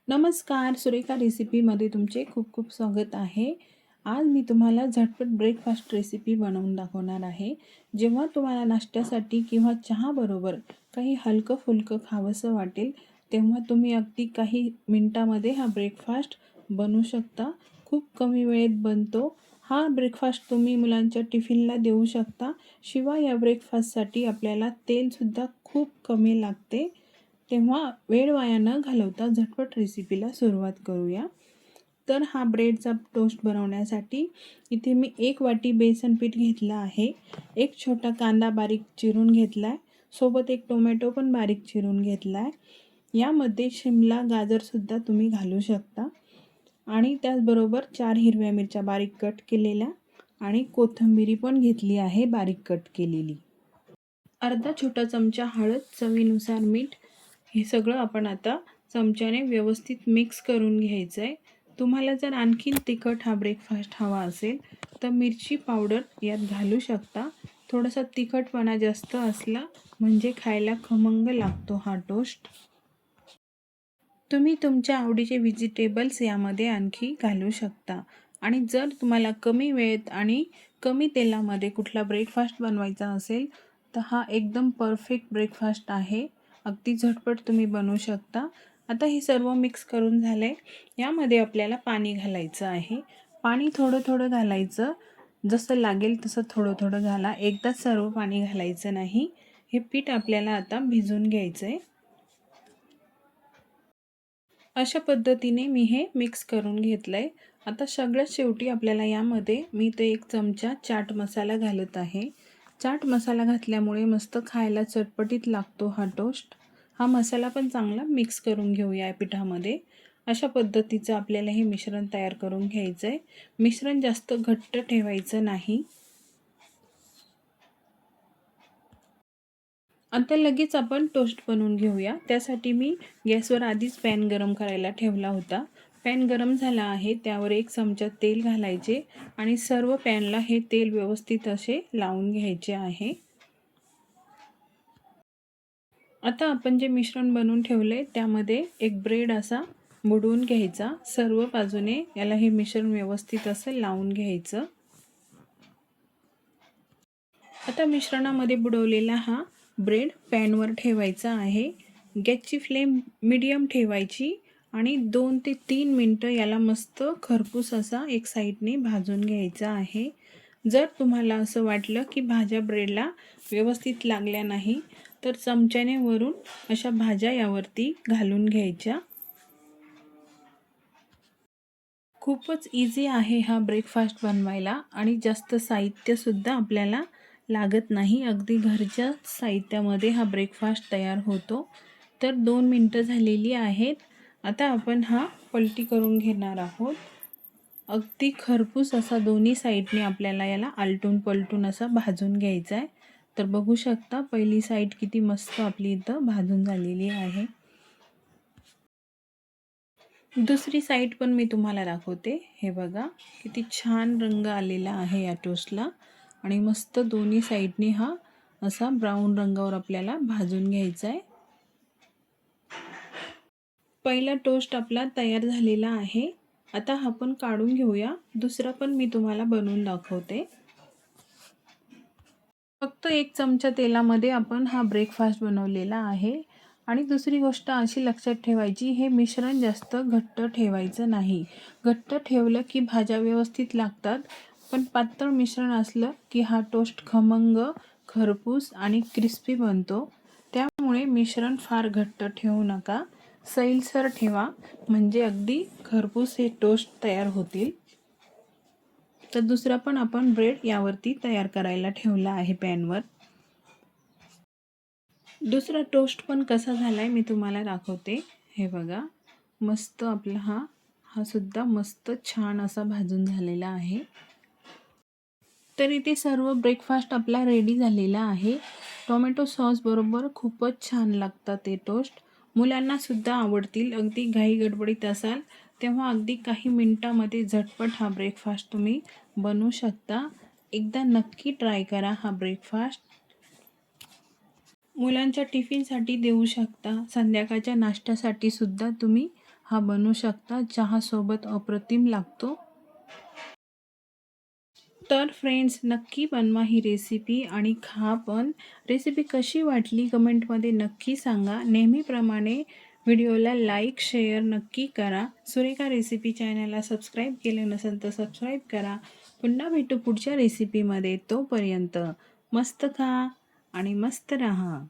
नमस्कार, सुरेखा रेसिपीमध्ये तुमचे खूप खूप स्वागत आहे. आज मी तुम्हाला झटपट ब्रेकफास्ट रेसिपी बनवून दाखवणार आहे. जेव्हा तुम्हाला नाश्त्यासाठी किंवा चहाबरोबर काही हलकं-फुलकं खावंसं वाटेल, तेव्हा तुम्ही अगदी काही मिनिटामध्ये हा ब्रेकफास्ट बनवू शकता. खूप कमी वेळेत बनतो. हा ब्रेकफास्ट तुम्ही मुलांच्या टिफिनला देऊ शकता. शिवाय या ब्रेकफास्टसाठी आपल्याला तेलसुद्धा खूप कमी लागते. तेव्हा वेळ वाया न घालवता झटपट रेसिपीला सुरुवात करूया. तर हा ब्रेडचा टोस्ट बनवण्यासाठी इथे मी 1 वाटी बेसन पीठ घेतलं आहे. एक छोटा कांदा बारीक चिरून घेतला आहे. सोबत एक टोमॅटो पण बारीक चिरून घेतला आहे. यामध्ये शिमला गाजरसुद्धा तुम्ही घालू शकता आणि त्याचबरोबर 4 हिरव्या मिरच्या बारीक कट केलेल्या आणि कोथिंबीर पण घेतली आहे बारीक कट केलेली. अर्धा छोटा चमचा हळद, चवीनुसार मीठ हे सगळं आपण आता चमच्याने व्यवस्थित मिक्स करून घ्यायचं आहे. तुम्हाला जर आणखीन तिखट हा ब्रेकफास्ट हवा असेल तर मिरची पावडर यात घालू शकता. थोडासा तिखटपणा जास्त असला म्हणजे खायला खमंग लागतो हा टोस्ट. तुम्ही तुमच्या आवडीचे व्हेजिटेबल्स यामध्ये आणखी घालू शकता. आणि जर तुम्हाला कमी वेळेत आणि कमी तेलामध्ये कुठला ब्रेकफास्ट बनवायचा असेल तर हा एकदम परफेक्ट ब्रेकफास्ट आहे. अगदी झटपट तुम्ही बनवू शकता. आता हे सर्व मिक्स करून झालं आहे. यामध्ये आपल्याला पाणी घालायचं आहे. पाणी थोडं थोडं घालायचं. जसं लागेल तसं थोडं थोडं घाला. एकदाच सर्व पाणी घालायचं नाही. हे पीठ आपल्याला आता भिजवून घ्यायचं आहे. अशा पद्धतीने मी हे मिक्स करून घेतलं आहे. आता सगळ्यात शेवटी आपल्याला यामध्ये मी ते 1 चमचा चाट मसाला घालत आहे. चाट मसाला घातल्यामुळे मस्त खायला चटपटीत लागतो हा टोस्ट. हा मसाला पण चांगला मिक्स करून घेऊया या पिठामध्ये. अशा पद्धतीचं आपल्याला हे मिश्रण तयार करून घ्यायचं आहे. मिश्रण जास्त घट्ट ठेवायचं नाही. आता लगेच आपण टोस्ट बनवून घेऊया. त्यासाठी मी गॅसवर आधीच पॅन गरम करायला ठेवला होता. पॅन गरम झाला आहे. त्यावर 1 चमचा तेल घालायचे आणि सर्व पॅनला हे तेल व्यवस्थित असे लावून घ्यायचे आहे. आता आपण जे मिश्रण बनवून ठेवले त्यामध्ये एक ब्रेड असा बुडवून घ्यायचा. सर्व बाजूने याला हे मिश्रण व्यवस्थित असं लावून घ्यायचं. आता मिश्रणामध्ये बुडवलेला हा ब्रेड पॅनवर ठेवायचा आहे. गॅसची फ्लेम मीडियम ठेवायची आणि 2 ते 3 मिनटं याला मस्त खरपूस असा एक साईडने भाजून घ्यायचा आहे. जर तुम्हाला असं वाटलं की भाज्या ब्रेडला व्यवस्थित लागल्या नाही तर चमच्याने वरून अशा भाज्या यावरती घालून घ्यायच्या. खूपच इझी आहे हा ब्रेकफास्ट बनवायला आणि जास्त साहित्यसुद्धा आपल्याला लागत नाही. अगदी घरच्या साहित्यामध्ये हा ब्रेकफास्ट तयार होतो. तर 2 मिनटं झालेली आहेत. आता आपण हा पलटी करून घेणार आहोत. अगदी खरपूस असा दोन्ही साईडने आपल्याला याला आलटून पलटून असा भाजून घ्यायचा आहे. तर बघू शकता पहिली साईड किती मस्त आपली इथं भाजून झालेली आहे. दुसरी साईड पण मी तुम्हाला दाखवते. हे बघा किती छान रंग आलेला आहे या टोस्टला आणि मस्त दोन्ही साईडनी हा असा ब्राऊन रंगावर आपल्याला भाजून घ्यायचा आहे. पहिला टोस्ट आपला तयार झालेला आहे. आता हा पण काढून घेऊया. दुसरा पण मी तुम्हाला बनवून दाखवते. फक्त 1 चमचा तेलामध्ये आपण हा ब्रेकफास्ट बनवलेला आहे. आणि दुसरी गोष्ट अशी लक्षात ठेवायची, हे मिश्रण जास्त घट्ट ठेवायचं नाही. घट्ट ठेवलं की भाज्या व्यवस्थित लागतात, पण पातळ मिश्रण असलं की हा टोस्ट खमंग, खरपूस आणि क्रिस्पी बनतो. त्यामुळे मिश्रण फार घट्ट ठेवू नका. सैलसर ठेवा म्हणजे अगदी खरपूस हे टोस्ट तयार होतील. तर दुसरा पण आपण ब्रेड यावरती तयार करायला ठेवला आहे पॅनवर. दुसरा टोस्ट पण कसा झाला आहे मी तुम्हाला दाखवते. हे बघा मस्त आपला हा सुद्धा मस्त छान असा भाजून झालेला आहे. तर इथे सर्व ब्रेकफास्ट आपला रेडी झालेला आहे. टोमॅटो सॉस बरोबर खूपच छान लागतात ते टोस्ट. मुलांना सुद्धा आवडतील. अगदी घाई गडबडीत असाल तेव्हा अगदी काही मिनिटामध्ये झटपट हा ब्रेकफास्ट तुम्ही बनवू शकता. एकदा नक्की ट्राय करा हा ब्रेकफास्ट. मुलांच्या टिफिनसाठी देऊ शकता. संध्याकाळच्या नाश्त्यासाठी सुद्धा तुम्ही हा बनवू शकता. चहासोबत अप्रतिम लागतो. तर फ्रेंड्स, नक्की बनवा ही रेसिपी आणि खा पण. रेसिपी कशी वाटली कमेंटमध्ये नक्की सांगा. नेहमीप्रमाणे व्हिडिओला लाईक शेअर नक्की करा. सुरेखा रेसिपी चॅनलला सबस्क्राईब केलं नसेल तर सबस्क्राईब करा. पुन्हा भेटू पुढच्या रेसिपीमध्ये. तोपर्यंत मस्त खा आणि मस्त रहा.